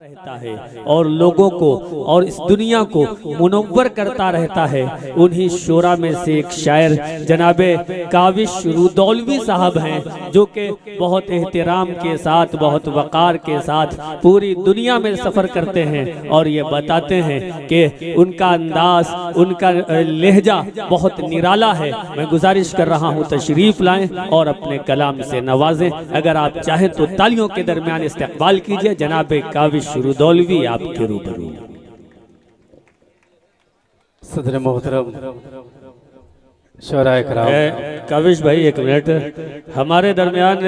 रहता है और लोगों को और इस दुनिया को मुनव्वर करता रहता है। उन्हीं शोरा में से एक शायर जनाबे काविश रुदौलवी साहब हैं, जो कि बहुत एहतराम के साथ, बहुत वक़ार के साथ पूरी दुनिया में सफ़र करते हैं और ये बताते हैं कि उनका अंदाज, उनका लहजा बहुत निराला है। मैं गुजारिश कर रहा हूँ तशरीफ़ लाएं और अपने कलाम से नवाजें। अगर आप चाहें तो तालियों के दरमियान इस्तकबाल कीजिए जनाबे काविश रुदौलवी आपके रूबरू। सदर मोहतरम शोराए कराम। काविश भाई एक मिनट, हमारे दरमियान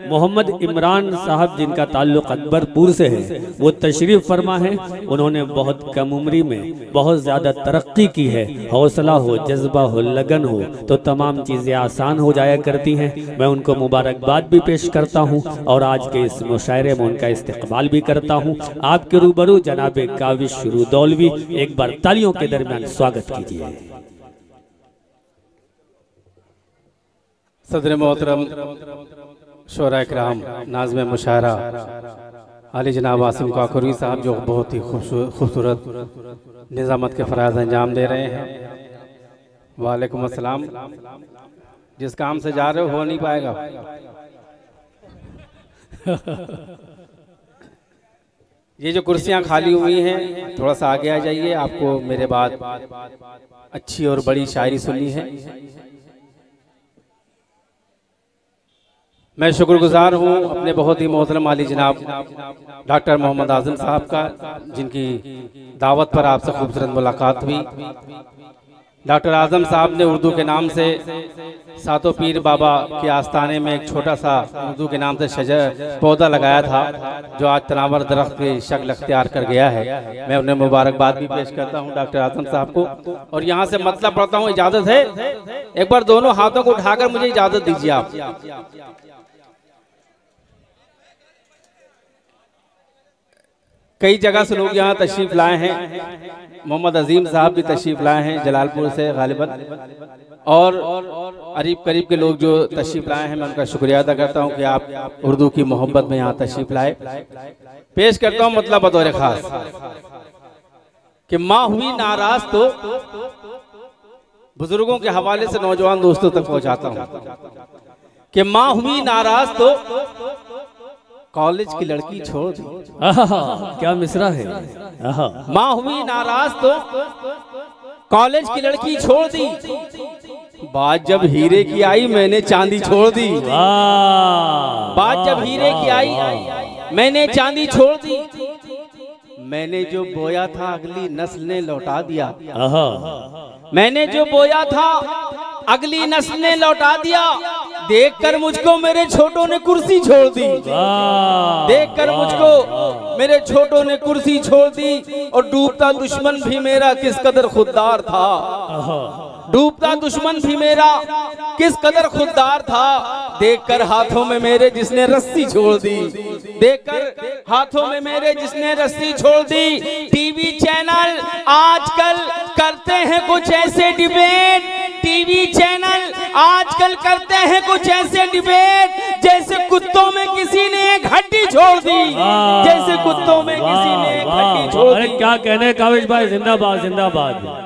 मोहम्मद इमरान साहब जिनका ताल्लुक अकबरपुर से है, वो तशरीफ फरमा है। उन्होंने बहुत कम उम्री में बहुत ज़्यादा तरक्की की है। हौसला हो, जज्बा हो, लगन हो तो तमाम चीज़ें आसान हो जाया करती हैं। मैं उनको मुबारकबाद भी पेश करता हूँ और आज के इस मुशायरे में उनका इस्तकबाल भी करता हूँ। आपके रूबरू जनाबे काविश रुदौलवी, एक बार तालियों के दरमियान स्वागत कीजिए। सदर मोहतरम शोराए कराम, नाज़्म मुशायरा आली जनाब आसिम काकुरी साहब, जो बहुत ही खूबसूरत निज़ामत के फ़राज़ अंजाम दे रहे हैं। वालेकुम अस्सलाम। जिस काम से जा रहे हो नहीं पाएगा। ये जो कुर्सियां खाली हुई हैं, थोड़ा सा आगे आ जाइए। आपको मेरे बाद अच्छी और बड़ी शायरी सुननी है। मैं शुक्रगुजार हूँ अपने बहुत ही मोहतरम आली जनाब डॉक्टर मोहम्मद आज़म साहब का, जिनकी दावत पर आपसे खूबसूरत मुलाकात हुई। डॉक्टर आज़म साहब ने उर्दू के नाम से सातों पीर बाबा के आस्थाने में एक छोटा सा उर्दू के नाम से शजर पौधा लगाया था, जो आज तनावर दरख्त की शक्ल अख्तियार कर गया है। मैं उन्हें मुबारकबाद भी पेश करता हूँ डॉक्टर आज़म साहब को। और यहाँ से मतलब पढ़ता हूँ, इजाज़त है? एक बार दोनों हाथों को उठाकर मुझे इजाज़त दीजिए आप। कई जगह से लोग यहाँ तशरीफ लाए हैं। मोहम्मद अजीम साहब भी तशरीफ लाए हैं जलालपुर से गालिबन, और करीब करीब के लोग जो तशरीफ लाए हैं, मैं उनका शुक्रिया अदा करता हूँ कि आप उर्दू की मोहब्बत में यहाँ तशरीफ लाए। पेश करता हूँ मतलब बतौर खास कि माँ हुई नाराज, तो बुजुर्गों के हवाले से नौजवान दोस्तों तक पहुँचाता हूँ कि माँ हुई नाराज तो कॉलेज की लड़की छोड़ दी। क्या मिसरा है। माँ हुई नाराज तो कॉलेज की लड़की छोड़ दी, बात जब हीरे की आई मैंने चांदी छोड़ दी। बात जब हीरे की आई मैंने चांदी छोड़ दी। मैंने जो बोया था अगली नस्ल ने लौटा दिया। मैंने जो बोया था अगली नस्ल ने लौटा दिया। देखकर मुझको मेरे छोटों ने कुर्सी छोड़ दी। देखकर मुझको मेरे छोटों ने कुर्सी छोड़ दी। और डूबता दुश्मन भी मेरा किस कदर खुददार था। डूबता दुश्मन भी मेरा किस कदर खुददार था। देखकर हाथों में मेरे जिसने रस्सी छोड़ दी। देखकर हाथों में मेरे जिसने रस्सी छोड़ दी। टीवी चैनल आजकल करते हैं कुछ ऐसे डिबेट। टीवी चैनल आजकल करते हैं कुछ ऐसे डिबेट, जैसे कुत्तों में किसी ने एक हड्डी छोड़ दी। जैसे कुत्तों में किसी ने एक हड्डी छोड़ दी। क्या कहने काविश भाई, जिंदाबाद जिंदाबाद।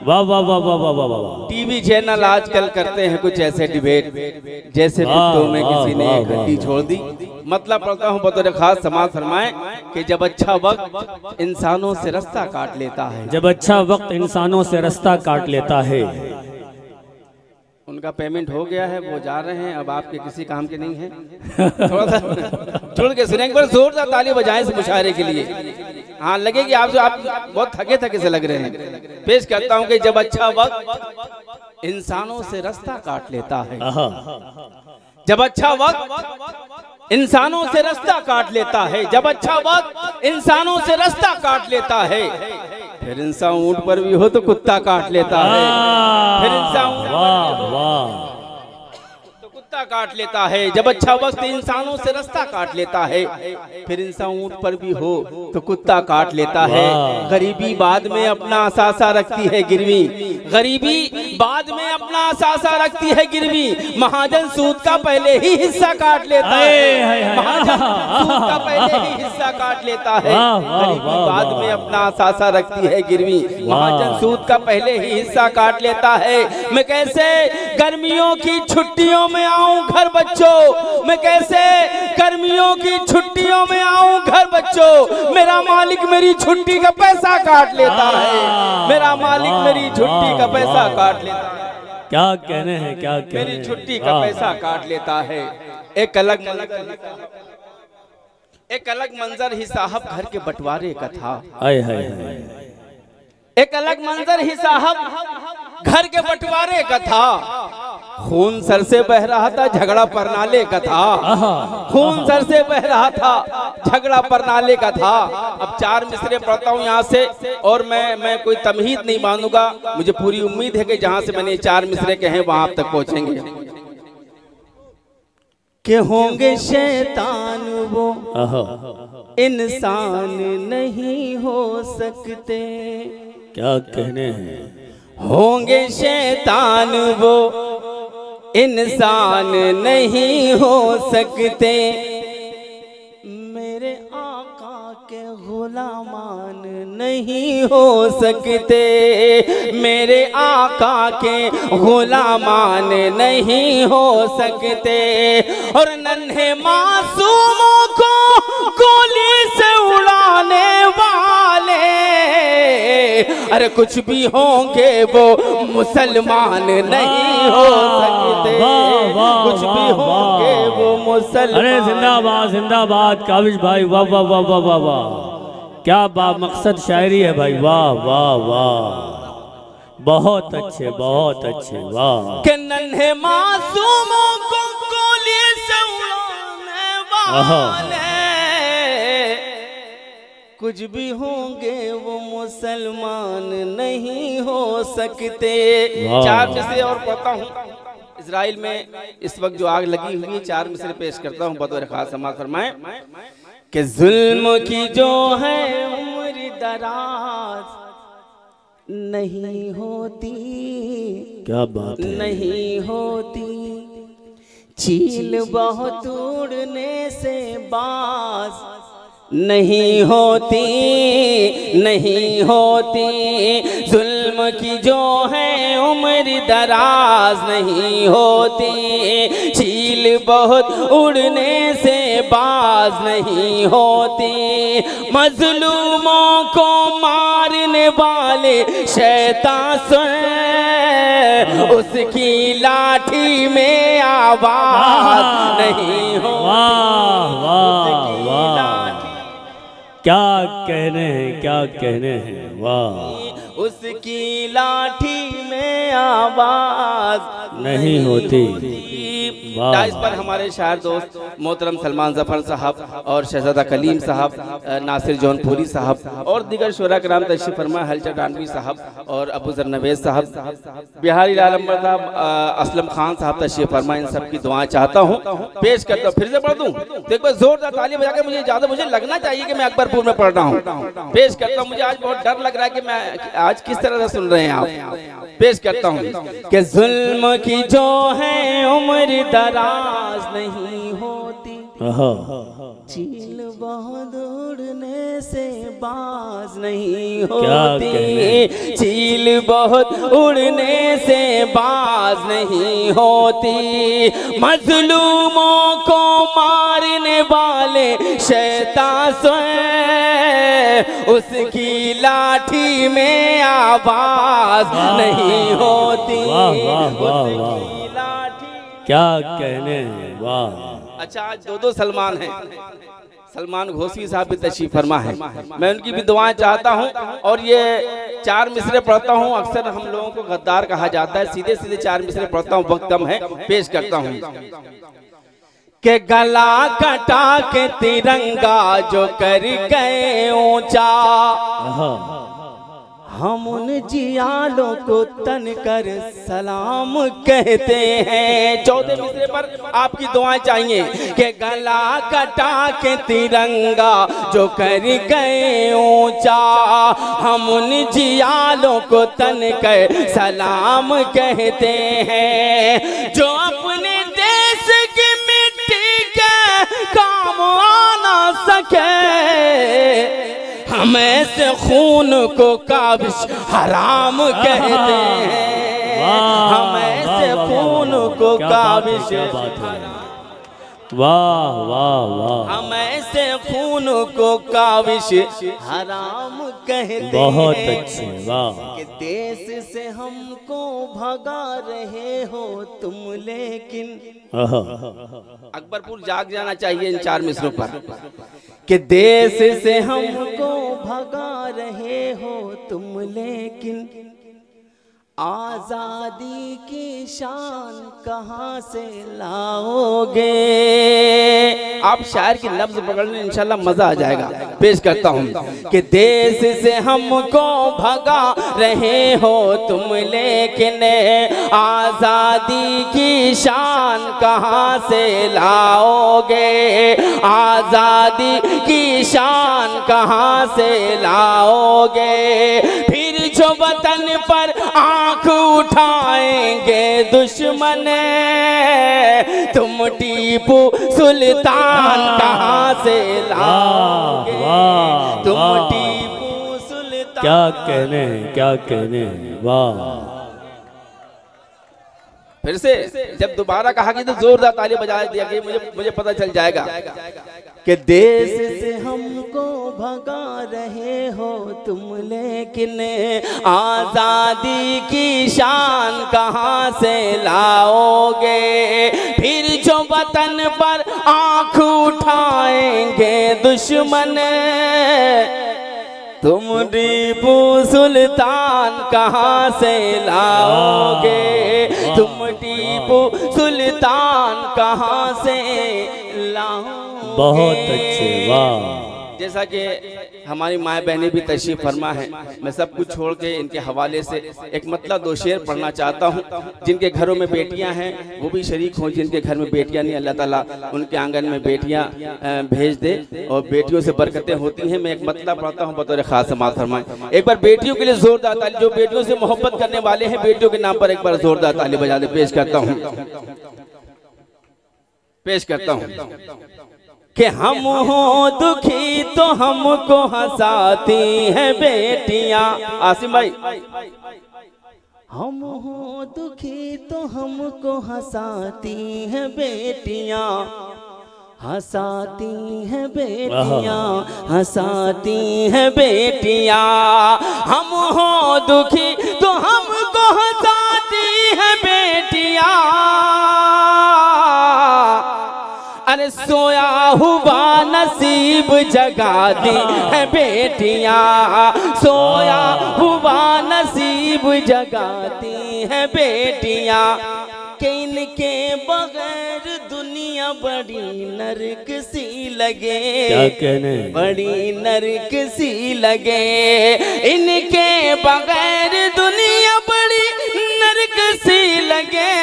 वाह वाह वाह वाह वाह वाह वाह। टीवी चैनल आजकल करते हैं कुछ ऐसे डिबेट, जैसे कुत्तों में किसी ने एक हड्डी छोड़ दी। मतलब पढ़ता हूँ बतौर खास, समाज फरमाए कि जब अच्छा वक्त इंसानों से रास्ता काट लेता है। जब अच्छा वक्त इंसानों से रास्ता काट लेता है। उनका पेमेंट हो गया है, वो जा रहे हैं, अब आपके किसी काम के नहीं है। थोड़ा सा जुड़ के सुनेंगे, पर जोरदार ताली बजाएं इस मुशायरे के लिए। हाँ, लगेगी आप बहुत थके थके से लग रहे हैं। पेश करता हूँ कि जब अच्छा वक्त इंसानों से रास्ता काट लेता है। जब अच्छा वक्त इंसानों से रास्ता काट लेता है। जब अच्छा वक्त इंसानों से रास्ता काट लेता है। फिर इंसान ऊंट पर भी हो तो कुत्ता काट लेता है। फिर इंसान तो कुत्ता काट लेता है। जब अच्छा वक्त इंसानों से रास्ता काट लेता है। फिर इंसान ऊंट पर भी हो तो कुत्ता काट लेता है। गरीबी बाद में अपना असासा रखती है गिरवी। गरीबी बाद में अपना सासा रखती है गिरवी। महाजन सूद का पहले ही हिस्सा काट लेता है, महाजन सूद का पहले ही हिस्सा काट लेता है। गरीबी बाद में अपना सासा रखती है गिरवी, महाजन सूद का पहले ही हिस्सा काट लेता है। मैं कैसे गर्मियों की छुट्टियों में आऊं घर बच्चों, मैं कैसे गर्मियों की छुट्टियों में आऊं घर बच्चों, मेरा मालिक मेरी छुट्टी का पैसा काट लेता है, मेरा मालिक मेरी छुट्टी का पैसा काट लेता है। क्या कहने हैं, क्या कहने, मेरी छुट्टी का पैसा काट लेता है। एक अलग मंजर ही साहब घर के बंटवारे का था। एक अलग मंजर ही साहब घर के बंटवारे का था। खून सर से बह रहा था, झगड़ा परनाले का था। खून सर से बह रहा था, झगड़ा परनाले का था। अब 4 मिसरे पढ़ता हूँ यहाँ से, और मैं कोई तमहीद नहीं मानूंगा। मुझे पूरी उम्मीद है कि जहाँ से मैंने 4 मिसरे कहे वहां आप तक पहुंचेंगे। के होंगे शैतान वो इंसान नहीं हो सकते। क्या कहने हैं, होंगे शैतान वो इंसान नहीं हो सकते। मेरे आका के गुलामान नहीं हो सकते, मेरे आका के गुलामान नहीं हो सकते। और नन्हे मासूमों को गोली से उड़ाने वाले, अरे कुछ भी होंगे वो मुसलमान नहीं हो सकते, कुछ भी होंगे वो मुसलमान। अरे जिंदाबाद जिंदाबाद काविश भाई, वाह वाह वाह वाह वाह वाह, क्या बा मकसद शायरी है भाई, वाह वाह वाह, बहुत अच्छे बहुत अच्छे, वाह। कि नन्हे मासूमों को गोली से उड़ाने वाले, कुछ भी होंगे वो मुसलमान नहीं हो सकते। 4 मिसरे और पढ़ता हूँ। इजराइल में इस वक्त जो आग लगी हुई है, 4 मिसरे पेश करता हूँ बतौर खास समाज फरमाए। कि जुल्म की जो है उम्र दराज नहीं होती, क्या बात है, नहीं होती। चील बहुत उड़ने से बाज नहीं होती, नहीं होती। जुल्म की जो है उम्र दराज नहीं होती, चील बहुत उड़ने से बाज नहीं होती। मजलूमों को मारने वाले शैतान सुन, उसकी लाठी में आवाज नहीं होती। वाह वाह वाह, क्या कहने हैं, क्या कहने हैं, वाह। उसकी लाठी में आवाज नहीं होती। इस पर हमारे शायर दोस्त मोहतरम सलमान जफर साहब और शहजादा कलीम साहब, नासिर जौनपुरी साहब और दीगर शुरा कराम तशरीफ फरमा, हलचल डानवी साहब और अबू जर नवेज साहब, बिहारी लालम्बर साहब, असलम खान साहब तशरीफ फरमा। इन सब की दुआएं चाहता हूँ, पेश करता हूँ। फिर से पढ़ दूँ तो एक बार जोरदार ताली बजा के मुझे ज्यादा मुझे लगना चाहिए कि मैं अकबरपुर में पढ़ रहा हूँ। पेश करता हूँ। मुझे आज बहुत डर लग रहा है कि मैं आज किस तरह से सुन रहे हैं आप। पेश करता हूँ कि जुल्म की जो है उम्र दराज नहीं होती, चील बहुत उड़ने से बाज नहीं होती, चील बहुत उड़ने से बाज नहीं होती। मजलूमों को मारने वाले शैतान उसकी लाठी में आवाज नहीं होती, उसकी लाठी। क्या कहने हैं, वाह। अच्छा, आज 2 सलमान हैं। सलमान घोसी साहब भी तशरीफ फरमा है, मैं उनकी भी दुआएं चाहता हूं। और ये 4 मिसरे पढ़ता हूं। अक्सर हम लोगों को गद्दार कहा जाता है, सीधे सीधे 4 मिसरे पढ़ता हूं, वक्त कम है, पेश करता हूं। के गला कटा के तिरंगा जो कर गए ऊंचा, हम उन जियालों को तन कर सलाम कहते हैं। 14 मिसरे पर आपकी दुआएं चाहिए कि गला कटा के तिरंगा जो कर गए ऊंचा, हम उन जियालों को तन कर सलाम कहते हैं। जो अपने देश की मिट्टी के काम आ ना सके, हमें से खून को काबिश हराम कहते हैं। हमें से खून को काबिश, वाह वाह वाह, हमें से खून को काबिश हराम कहते हैं। बहुत अच्छे, वाह। कि देश से हमको भगा रहे हो तुम, लेकिन अकबरपुर जाग जाना चाहिए इन 4 मिसरों पर। कि देश से हमको भगा रहे हो तुम, लेकिन आजादी की शान कहाँ से लाओगे। आप शायर की लफ्ज पकड़ने इंशाल्लाह मजा आ जाएगा। पेश करता हूँ कि देश से हमको भगा रहे हो तुम, लेकिन आजादी की शान कहाँ से लाओगे। आजादी की शान कहाँ से लाओगे। फिर जो वतन पर आंख उठाएंगे दुश्मन, तुम टीपू सुल्तान कहाँ से लाओगे। तुम टीपू सुल्तान, क्या कहने, क्या कहने, वाह। फिर से जब दोबारा कहा कि तो जोरदार ताली बजा दिया कि मुझे पता चल जाएगा कि देश से हमको भगा रहे हो तुम, लेकिन आजादी की शान कहाँ से लाओगे। फिर जो वतन पर आंख उठाएंगे दुश्मन, तुम टीपू सुल्तान कहाँ से लाओगे। तुम टीपू सुल्तान कहाँ से लाओगे। बहुत अच्छे, वाह। जैसा कि हमारी माए बहनें भी तशरीफ फरमा है, मैं सब कुछ छोड़ के इनके हवाले से एक मतलब 2 शेर पढ़ना चाहता हूँ। जिनके घरों में बेटियां हैं वो भी शरीक हों, जिनके घर में बेटियां नहीं अल्लाह ताला उनके आंगन में बेटियां भेज दे और बेटियों से बरकतें होती हैं। मैं एक मतलब पढ़ता हूँ बतौर खास समाअत फरमाएं। एक बार बेटियों के लिए जोरदार ताली, जो बेटियों से मोहब्बत करने वाले हैं बेटियों के नाम पर एक बार जोरदार ताली बजा दे। पेश करता हूँ, पेश करता हूँ कि हम हो दुखी तो हमको हंसाती हैं बेटियां। आसिम भाई, हम हो दुखी तो हमको हंसाती हैं बेटियां, हंसाती हैं बेटियां, हंसाती हैं बेटियां। हम हो दुखी तो हमको हंसाती हैं बेटियां, अरे सोया हुआ नसीब जगाती है बेटियां, सोया हुआ नसीब जगाती है बेटियां। कि इनके बगैर दुनिया बड़ी नरक सी लगे। क्या कहने, बड़ी नरक सी लगे। इनके बगैर दुनिया बड़ी नरक सी लगे।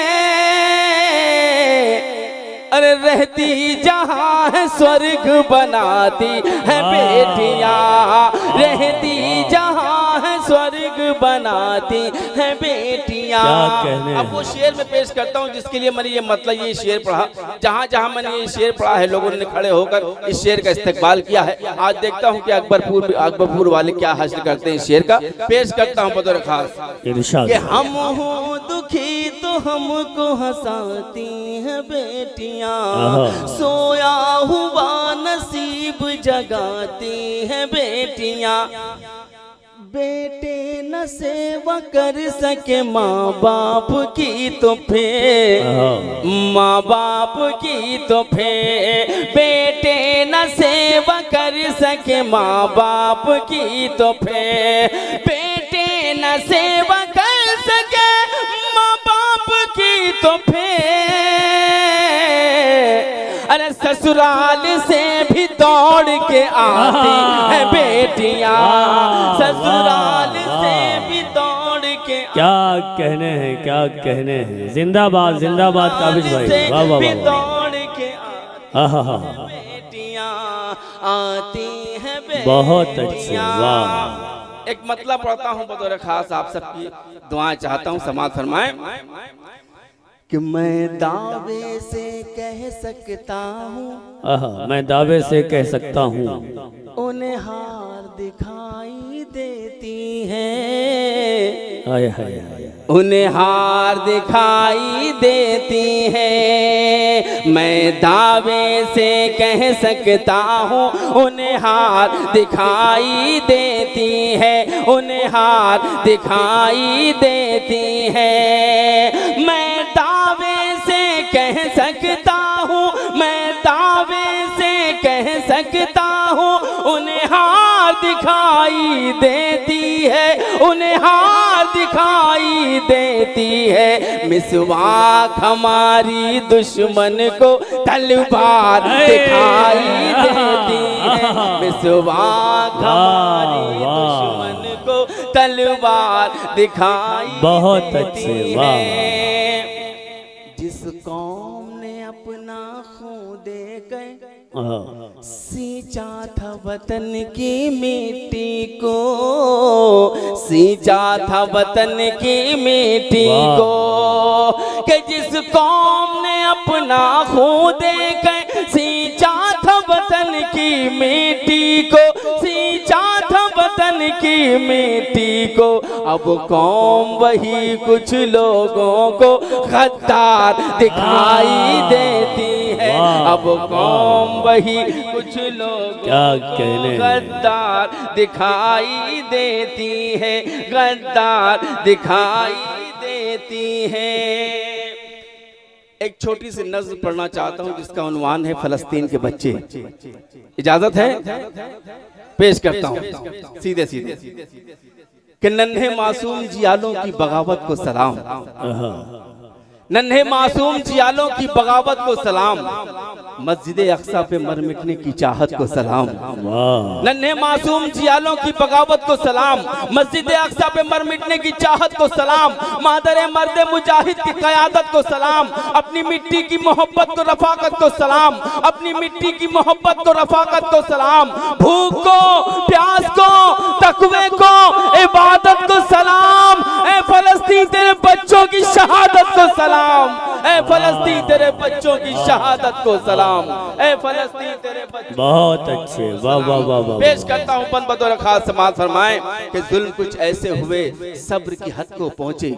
अरे रहती जहाँ है स्वर्ग बनाती है बेटियां, रहती जहाँ है स्वर्ग बनाती है बेटियां। अब वो शेर में पेश करता हूँ जिसके लिए मैंने ये मतलब ये शेर पढ़ा। जहाँ जहाँ मैंने ये शेर पढ़ा है लोगों ने खड़े होकर इस शेर का इस्तेकबाल किया है। आज देखता हूँ कि अकबरपुर वाले क्या हासिल करते हैं। इस शेर का पेश करता हूँ बतौर खास कि हम हो दुखी तो हमको हंसाती है बेटियां, सोया हुआ नसीब जगाती है बेटियां। बेटे न सेवा कर सके माँ बाप की तो फिर, माँ बाप की तो फिर। बेटे न सेवा कर सके माँ बाप की तो फिर, बेटे न सेवा कर सके माँ बाप की तो फिर। अरे ससुराल से भी दौड़ के आती है बेटियां, ससुराल से भी दौड़ के क्या कहने हैं, क्या कहने हैं। जिंदाबाद जिंदाबाद काबिज भाई, वाह वाह भी वाह। दौड़ के हाँ हाँ हाँ, बेटियां आती हैं, बहुत अच्छे, वाह। एक मतलब पढ़ता हूँ बतौर खास, आप सबकी दुआएं चाहता हूँ, समाज फरमाएं कि मैं दावे से कह सकता हूँ, मैं दावे से कह सकता हूँ, उन्हें हार दिखाई देती है, हाय हाय हाय, उन्हें हार दिखाई देती है। मैं दावे से कह सकता हूँ, उन्हें हार दिखाई देती है, उन्हें हार दिखाई देती है। मैं दावे से कह सकता हूँ, मैं दावे से कह सकता हूँ, उन्हें हार दिखाई देती है, उन्हें हार दिखाई देती है। मिसवाक हमारी दुश्मन को तलवार दिखाई देती है, मिसवाक हमारी दुश्मन को तलवार दिखाई बहुत देती अच्छे, वाह। है। जिस कौम ने अपना खून देकर सींचा था वतन की मिट्टी को, सींचा था वतन की मिट्टी को, कि जिस कौम ने अपना खून देकर सींचा था वतन की मिट्टी को, सींचा था वतन की मिट्टी को, अब कौम वही कुछ लोगों को गद्दार दिखाई देती है, अब कौम वही कुछ लोगों को गद्दार दिखाई देती है, गद्दार दिखाई देती है। एक छोटी सी नज़्म पढ़ना चाहता हूँ जिसका उन्वान है फलस्तीन के बच्चे। इजाजत है, पेश करता हूँ सीधे सीधे कि नन्हे मासूम जियालों की बगावत को सलाम, नन्हे मासूम जियालों की बगावत को सलाम, मस्जिद अक्सा पे मर मिटने की चाहत को सलाम, नन्हे मासूम जियालों की बगावत को सलाम, मस्जिद अक्सा पे मर मिटने की चाहत को सलाम, मादरे मर्दे मुजाहिद की क़यादत को सलाम, अपनी मिट्टी की मोहब्बत को रफाकत को सलाम, अपनी मिट्टी की मोहब्बत को रफाकत को सलाम, भूख को प्यास को तकवे को इबादत को सलाम, ए फलस्तीन तेरे बच्चों की शहादत को सलाम, ए फलस्तीन तेरे बच्चों की शहादत को सलाम, ए फलस्तीन तेरे बच्चों। बहुत अच्छे, वाह वाह वाह वाह। पेश करता हूँ पन बतौर खास, समाज फरमाएं कि जुल्म कुछ ऐसे हुए सब्र की हद को पहुँचे,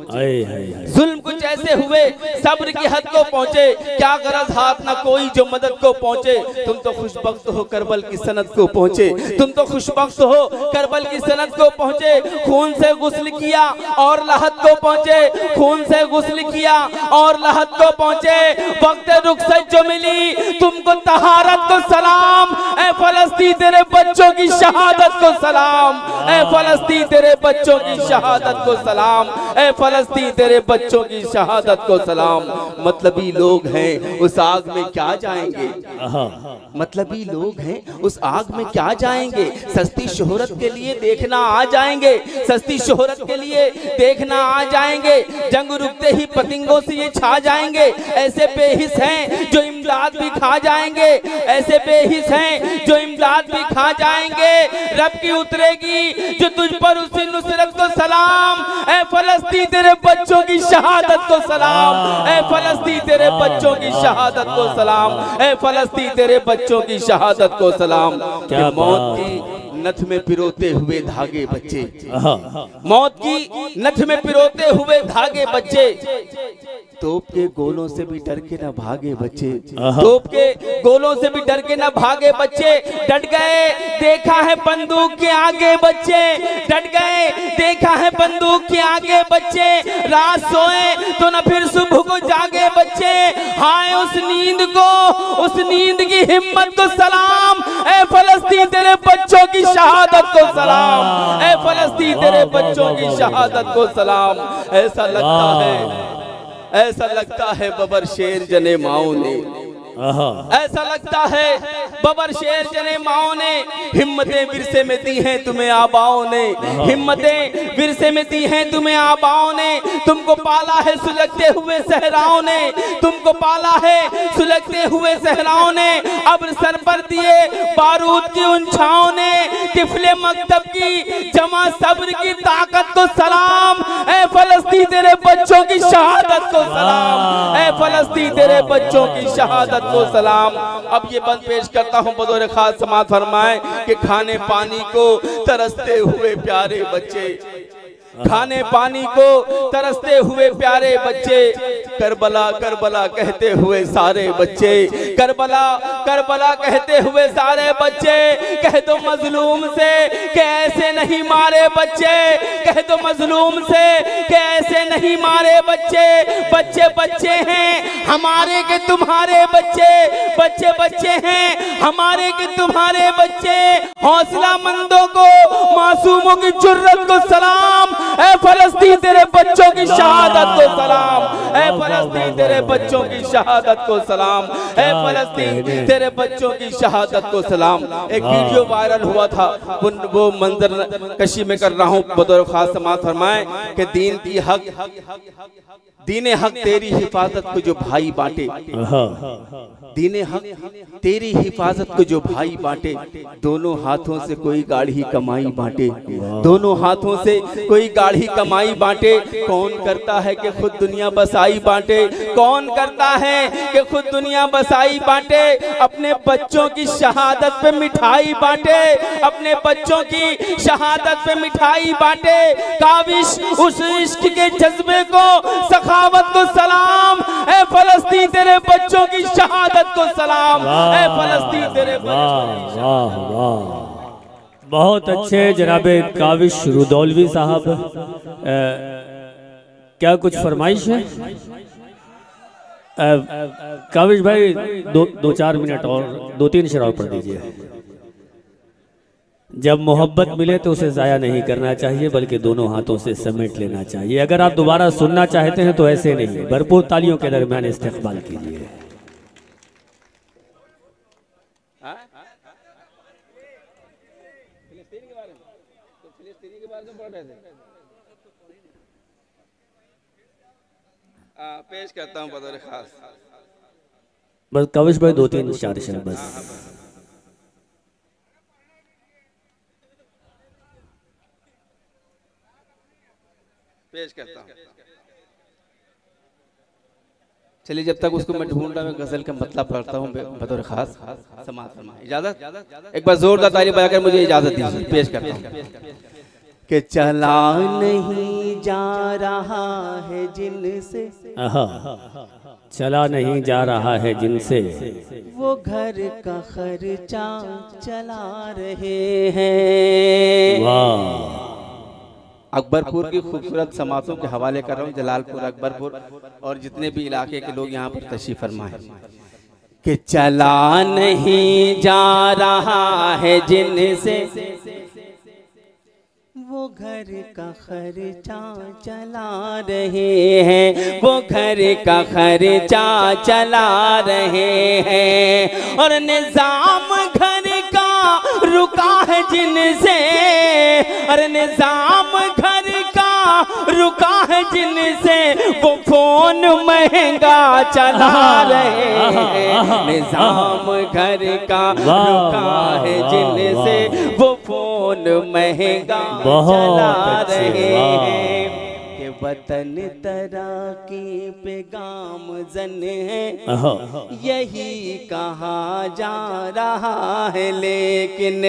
जुल्म कुछ ऐसे हुए सब्र की हद को पहुँचे, क्या गरज हाथ ना कोई जो मदद को पहुँचे, तुम तो खुशबख्त हो करबल की सनद को पहुँचे, तुम तो खुशबख्त हो करबल की सनद को पहुँचे, खून से गुस्ल किया और लहद को पहुँचे, खून से गुस्ल किया और लहद को पहुँचे, वक्त रुखसत जो मिली तुमको तहारत को सलाम, ए फलस्तीन तेरे बच्चों की शहादत को सलाम, ए फलस्तीन तेरे बच्चों की शहादत को सलाम, ए फलस्तीन तेरे बच्चों की शहादत को सलाम। मतलबी लोग हैं उस आग में क्या जाएंगे, मतलबी लोग हैं उस आग में क्या जाएंगे, सस्ती शोहरत के लिए देखना आ जाएंगे, सस्ती शोहरत के लिए देखना आ जाएंगे, जंग रुकते ही पतंगों से ये छा जाएंगे, ऐसे बेहिस हैं जो इमदाद भी खा जाएंगे, ऐसे बेहिस हैं जो इमदाद भी खा जाएंगे, रब की उतरेगी जो तुझ पर उसी नुसरत को सलाम, ए फलस्तीन तेरे बच्चों की शहादत को सलाम, ए फलस्तीन तेरे बच्चों की शहादत को सलाम, ए फलस्तीन तेरे बच्चों की शहादत को सलाम। क्या मौत की नथ में पिरोते हुए धागे बच्चे, मौत की नथ में पिरोते हुए धागे बच्चे, तोप के गोलों से भी डर के न भागे बच्चे, तोप के गोलों से भी डर के न भागे बच्चे, डट गए देखा है बंदूक के आगे बच्चे, डट गए देखा है बंदूक के आगे बच्चे, रात सोए तो न फिर सुबह को जागे बच्चे, हाय उस नींद को, उस नींद की हिम्मत को सलाम, ए फलस्तीन तेरे बच्चों की शहादत को सलाम, ए फलस्तीन तेरे बच्चों की शहादत को सलाम। ऐसा लगता है, ऐसा लगता है बबर शेर जने माओ ने, ऐसा लगता है बबर शेर जने माओ ने हिम्मतें विरसे में दी हैं तुम्हें आबाओं ने, हिम्मतें विरसे में दी हैं तुम्हें आबाओं ने। तुमको पाला है सुलगते हुए सहराओं ने, तुमको पाला है सुलगते हुए सहराओं ने। अब सर पर दिए बारूद की उन छाओं ने, तिफले मकतब की जमा सब्र की ताकत को सलाम। ऐ फलस्तीन तेरे बच्चों की शहादत को सलाम, ऐ फलस्तीन तेरे बच्चों की शहादत को सलाम। अब ये बंद पेश करता हूँ बतौर खास समाअत फरमाएं कि खाने पानी को तरसते हुए प्यारे बच्चे, खाने पानी को तरसते हुए प्यारे बच्चे, करबला करबला कहते हुए सारे बच्चे, करबला करबला कहते हुए सारे बच्चे। कह दो मजलूम से कि ऐसे नहीं मारे बच्चे, कह दो मजलूम से कि ऐसे नहीं मारे बच्चे। बच्चे बच्चे हैं हमारे के तुम्हारे बच्चे, बच्चे बच्चे हैं हमारे के तुम्हारे बच्चे। हौसला मंदों को मासूमों की जुर्रत को सलाम। ऐ फलस्तीन तेरे बच्चों की शहादत को सलाम, ऐ फलस्तीन तेरे बच्चों की शहादत को सलाम, ऐ फलस्तीन तेरे बच्चों की शहादत को सलाम। एक वीडियो वायरल हुआ था, वो मंजर कशी में कर रहा हूँ बतौर खास समाअत फरमाएं कि दीन की हक, दीने हक तेरी हिफाजत को जो भाई बांटे, दीने हक तेरी हिफाजत को जो भाई बांटे। दोनों हाथों से कोई गाढ़ी कमाई बांटे, दोनों हाथों से कोई गाढ़ी कमाई बांटे। कौन करता है कि खुद दुनिया बसाई बांटे, कौन करता है कि खुद दुनिया बसाई बांटे। अपने बच्चों की शहादत पे मिठाई बांटे, अपने बच्चों की शहादत पे मिठाई बांटे। काविश उस इश्क के जज्बे को, सखावत को सलाम। ऐ फलस्तीन तेरे बच्चों की शहादत को सलाम, ऐ फलस्तीन तेरे बच्चों। वाह वाह, बहुत अच्छे जनाबे काविश रुदौलवी साहब। क्या कुछ फरमाइश है काविश भाई? दो चार मिनट और, 2-3 शेर और पढ़ दीजिए। जब मोहब्बत मिले तो उसे ज़ाया नहीं करना चाहिए, बल्कि दोनों हाथों से समेट लेना चाहिए। अगर आप दोबारा सुनना चाहते हैं तो ऐसे नहीं, भरपूर तालियों के दरमियान इस्तेक़बाल कीजिए। पेश करता हूँ बतौर खास। बस काविश भाई 2-3 शेर बस। पेश करता हूँ। चलिए जब तक उसको मैं ढूंढ रहा हूँ, गजल का मतलब पढ़ता हूँ बतौर खास समाअत फरमाएं। इजाजत? एक बार जोरदार ताली बजाकर मुझे इजाजत दीजिए। पेश करता हूँ कि चला नहीं जा रहा है जिनसे, चला नहीं जा रहा है जिनसे, वो घर का खर्चा चला रहे हैं। वाह। अकबरपुर की खूबसूरत समातों के हवाले कर रहा हूँ, जलालपुर, अकबरपुर और जितने भी इलाके के लोग यहाँ पर तशरीफ फरमाए। कि चला नहीं जा रहा है जिनसे, वो घर का खर्चा चला रहे हैं, वो घर का खर्चा चला रहे हैं। और निजाम घर का रुका है जिनसे, और निजाम घर का रुका है जिनसे, वो फोन महंगा चला रहे हैं। निजाम घर का रुका है जिनसे, वो फोन महंगा चला रहे हैं। कि वतन तरक्की पे गामज़न है, यही कहा जा रहा है, लेकिन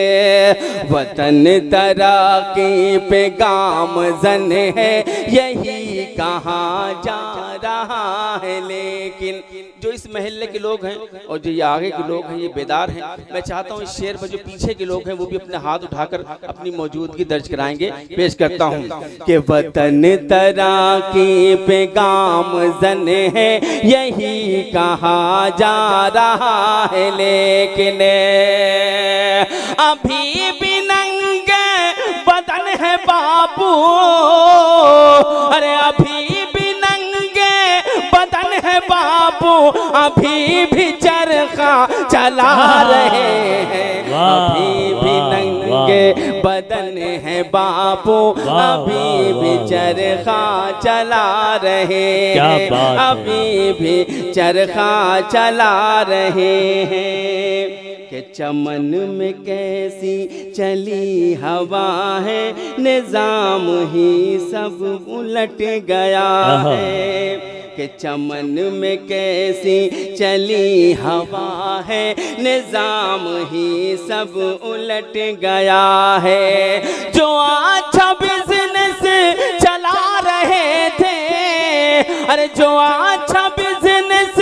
वतन तरक्की पे गामज़न है, यही कहा जा रहा है। लेकिन जो इस महल्ले के लोग हैं और जो ये आगे के लोग हैं, ये बेदार हैं। मैं चाहता हूँ इस शेर पर जो पीछे के लोग हैं वो भी अपने हाथ उठाकर अपनी मौजूदगी दर्ज कराएंगे। पेश करता हूँ कि वतन तरक्की पे गामज़न है, यही कहा जा रहा है, लेकिन अभी भी नंगे बदन है बाबू, अरे अभी भी नंगे बदन है बाबू, अभी भी चर बापू अभी भी चरखा चला रहे हैं, अभी भी चरखा चला रहे हैं। कि चमन में कैसी चली हवा है, निजाम ही सब उलट गया है। कि चमन में कैसी चली हवा है, निजाम ही सब उलट गया है। जो अच्छा बिजनेस चला रहे थे, अरे जो अच्छा बिजनेस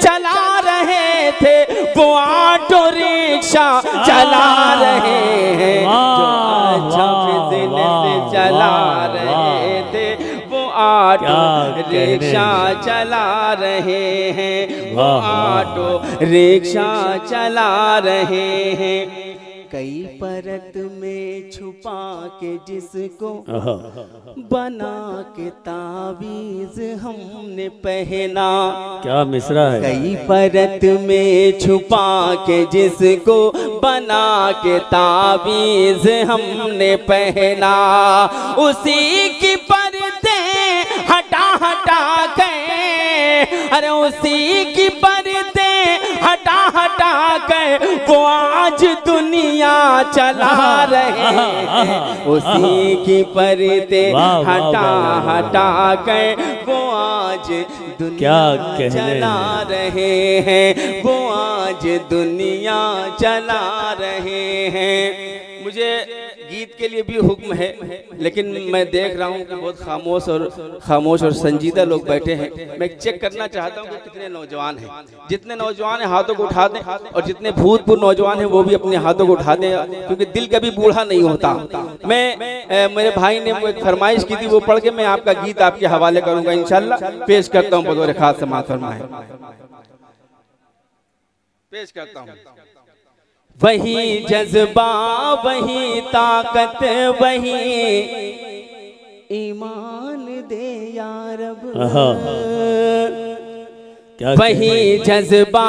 चला रहे थे, वो ऑटो रिक्शा चला रहे हैं। जो अच्छा बिजनेस चला रहे थे, वो ऑटो रिक्शा चला रहे हैं, वो ऑटो रिक्शा चला रहे हैं। कई परत में छुपा के जिसको बना के तावीज हमने पहना। क्या मिसरा है। कई परत में छुपा के जिसको बना के तावीज हमने पहना, उसी की परतें हटा हटा के, अरे उसी की परतें हटा हटा के वो आज दुनिया चला रहे हैं। उसी की परतें हटा हटा के वो आज दुनिया चला रहे हैं, वो आज दुनिया चला रहे हैं। मुझे गीत के लिए भी हुक्म है, लेकिन मैं देख रहा हूँ कि बहुत खामोश और संजीदा लोग बैठे हैं। मैं चेक करना चाहता हूँ कि कितने नौजवान हैं। जितने नौजवान हैं हाथों को उठा दें, और जितने भूतपूर्व नौजवान हैं वो भी अपने हाथों को उठा दें, क्योंकि दिल कभी बूढ़ा नहीं होता। मेरे भाई ने वो एक फरमाइश की थी, वो पढ़ के मैं आपका गीत आपके हवाले करूँगा इंशाल्लाह। पेश करता हूँ बतौर खास समाअत फरमाएं, पेश करता हूँ। वही जज्बा वही ताकत वही ईमान दे या रब। वही जज्बा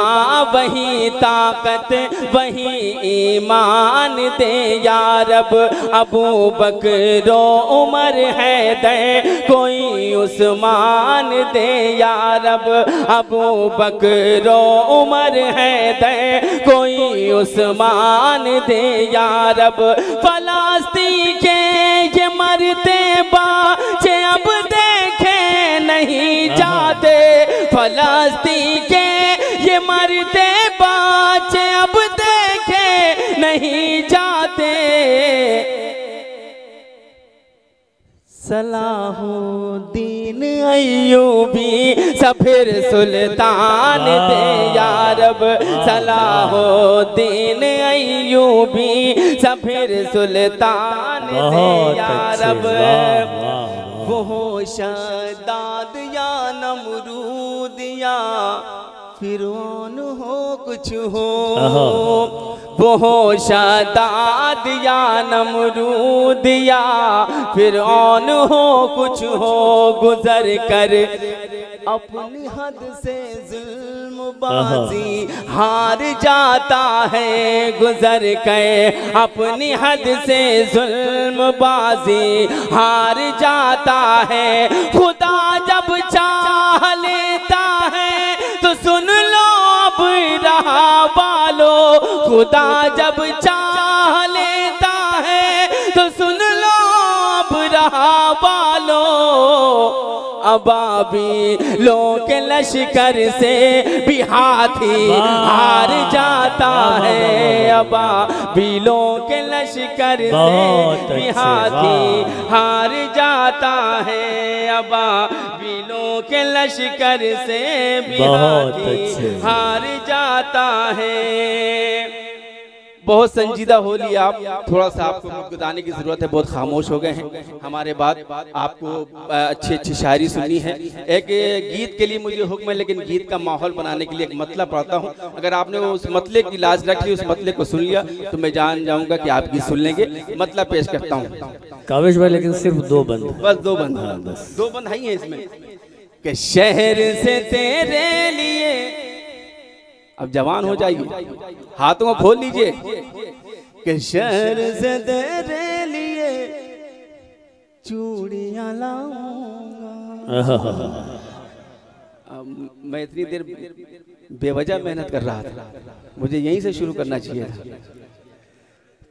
वही ताकत वही ईमान दे या रब। अबू बकर उमर हैदर कोई उस्मान दे या रब। अबू बकर उमर हैदर कोई उस्मान दे या रब। फलस्तीन के ये मरते बच्चे अब देखे नहीं जाते, फलस्तीन के ये मरते बच्चे अब देखे नहीं जाते। सलाहुद्दीन अय्यूबी सफिर सुल्तान दे या रब। सलाहुद्दीन अय्यूबी सफिर सुल्तान दे या रब। वो शद्दाद या नमरूद या फिरौन हो कुछ हो, वो शद्दाद या नमरूद या फिरौन हो कुछ हो, गुजर कर अपनी हद से जुल्मबाजी हार जाता है। गुजर कर अपनी हद से जुल्मबाजी हार जाता है। खुदा जब चाह लेता है तो सुन लो अब रहा वालो। खुदा जब चाह लेता है तो सुन लो अब रहा वालो। अबाबिलों के लश्कर से भी हाथी हार जाता है। अबाबिलों के लश्कर से भी हाथी हार जाता है। अबाबिलों के लश्कर से भी हाथी हार जाता है। बहुत संजीदा हो लिया आप, थोड़ा सा आपको गुदगुदाने की जरूरत है। बहुत खामोश हो गए हैं हमारे बाद। आपको अच्छी अच्छी शायरी सुननी है। एक गीत के लिए मुझे हुक्म है, लेकिन गीत का माहौल बनाने के लिए एक मतला पढ़ता हूँ। अगर आपने उस मतले की लाज रखी, उस मतले को सुन लिया, तो मैं जान जाऊंगा कि आप गीत सुन लेंगे। मतला पेश करता हूँ काविश भाई, लेकिन सिर्फ दो बंद, बस दो बंद, दो बंद है इसमें। कि शहर से तेरे लिए, अब जवान हो जाइए, हाथों को खोल लीजिए। कि शहर से तेरे लिए चूड़ियां लाऊंगा। मैं इतनी देर बेवजह मेहनत कर रहा था, मुझे यहीं से शुरू करना चाहिए था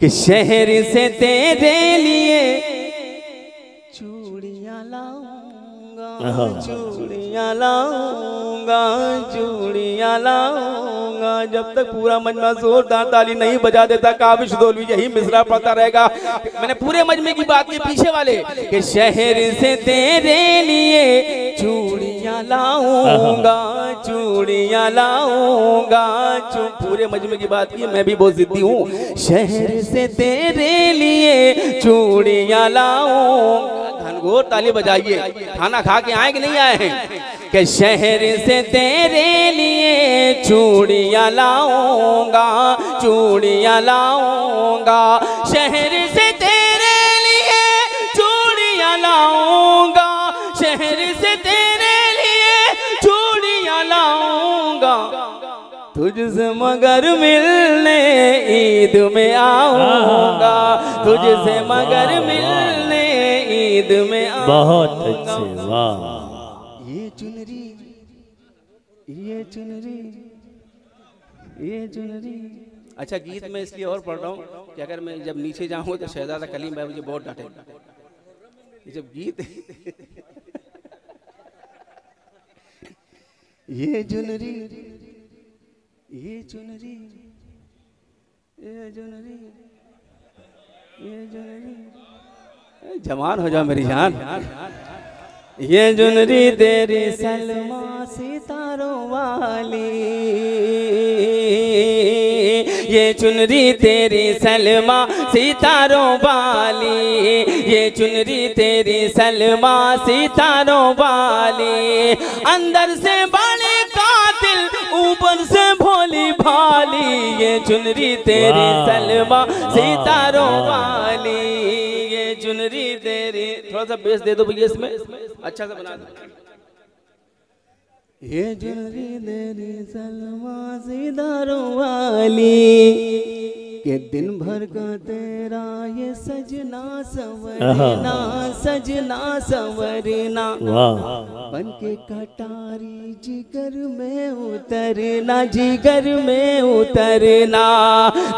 कि शहर से तेरे लिए चूड़ियां लाऊंगा, चूड़ियां लाऊंगा, चूड़ियां लाऊंगा। जब तक पूरा मजमा जोरदार ताली नहीं बजा देता काबिश दौलवी यही मिसरा पड़ता रहेगा। मैंने पूरे मजमे की बात की, पीछे वाले कि शहर से तेरे लिए चूड़ियां लाऊंगा, चूड़ियां लाऊंगा। पूरे मजमे की बात की, मैं भी बहुत जिद्दी हूँ। शहर से तेरे लिए चूड़ियां लाऊंगा। घनघोर ताली बजाइए, खाना खा के आए कि नहीं आए हैं? कि शहर से तेरे लिए चूड़ियां लाऊंगा, चूड़ियां लाऊंगा। शहर से तेरे लिए चूड़ियां लाऊंगा, शहर से तेरे लिए चूड़ियां लाऊंगा। तुझसे मगर मिलने ईद में आऊंगा, तुझसे मगर मिलने ईद में आऊंगा। बहुत अच्छे, वाह। ये चुनरी, ये चुनरी, ये चुनरी। अच्छा, गीत में इसलिए और पढ़ रहा हूँ कि अगर मैं जब नीचे जाऊँ तो शहजादा कलीम भाई मुझे बहुत डांटे। जब गीत ये चुनरी, ये चुनरी, ये चुनरी, ये चुनरी। जवान हो जाओ मेरी जान। ये चुनरी तेरी सलमा सितारों वाली, ये चुनरी तेरी सलमा सितारों वाली, ये चुनरी तेरी सलमा सितारों वाली। अंदर से बड़े कातिल, ऊपर से भोली भाली, ये चुनरी तेरी सलमा सितारों वाली, ये चुनरी तेरी। थोड़ा सा बेस दे दो भैया इसमें, अच्छा से बना दो। ये चुनरी तेरी सलमा सितारों वाली, के दिन भर का तेरा ये सजना संवरना, सजना संवरना। बन के कटारी जिगर में उतरना, जिगर में उतरना।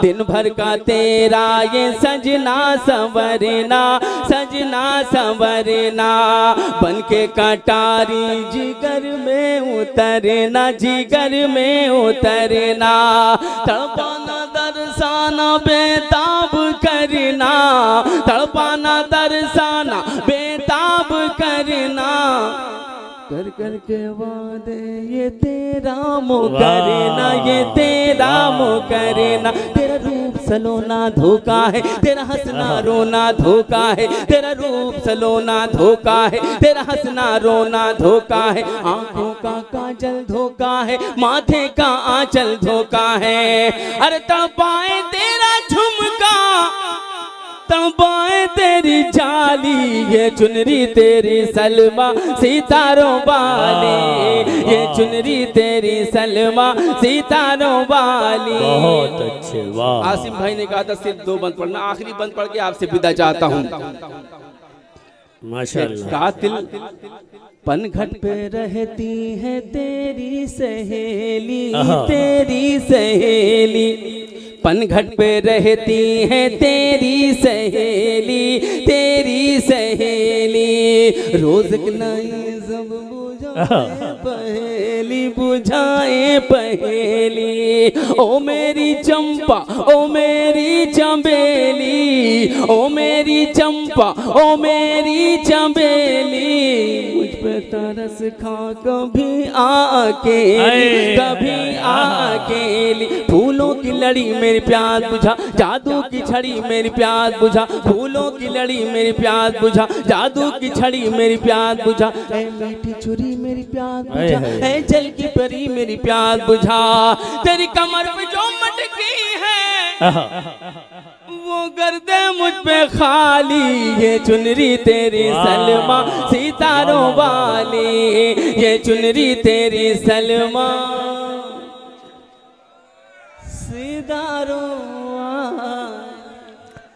दिन भर का तेरा ये सजना संवरना, सजना संवरना। बन के कटारी जिगर में उतरना, जिगर में उतरना। तड़पाना दरसाना बेताब करना, तड़पाना दरसाना बेताब करना। कर कर के वादे ये तेरा मुकरना, ये तेरा मुकरना। तेरा रूप सलोना धोखा है, तेरा हंसना रोना धोखा है, तेरा रूप सलोना धोखा है, तेरा हंसना रोना धोखा है। आंखों का काजल धोखा है, माथे का आंचल धोखा है। अरे तड़पाए तेरा झुमका, तड़पाए तेरी जाली, ये चुनरी तेरी सलमा सितारों वाली, ये चुनरी तेरी सलमा सितारों वाली। बहुत अच्छे, वाह। आसिम भाई ने कहा था सिर्फ 2 बंद पढ़ना, आखिरी बंद पढ़ के आपसे विदा चाहता हूँ। माशाअल्लाह। कातिल पनघट पे रहती है तेरी सहेली, तेरी सहेली। पनघट पे रहती है तेरी सहेली, तेरी सहेली। रोज नहीं सब बुझाए पहेली, बुझाए पहेली। ओ मेरी चंपा, ओ मेरी चंबेली, ओ मेरी चंपा, ओ मेरी चंबेली। मुझ पे तरस खा कभी अकेली, कभी अकेली। फूलों की लड़ी मेरी प्यास बुझा, जादू की छड़ी मेरी प्यास बुझा। फूलों की लड़ी मेरी प्यास बुझा, जादू की छड़ी मेरी प्यास बुझा। ऐ मीठी छुरी मेरी प्यास बुझा, ऐ जल की परी मेरी प्यास बुझा। तेरी कमर पे जो मटकी है वो कर दे मुझ पे खाली, ये चुनरी तेरी सलमा सितारों वाली, ये चुनरी तेरी सलमा सितारों वाली।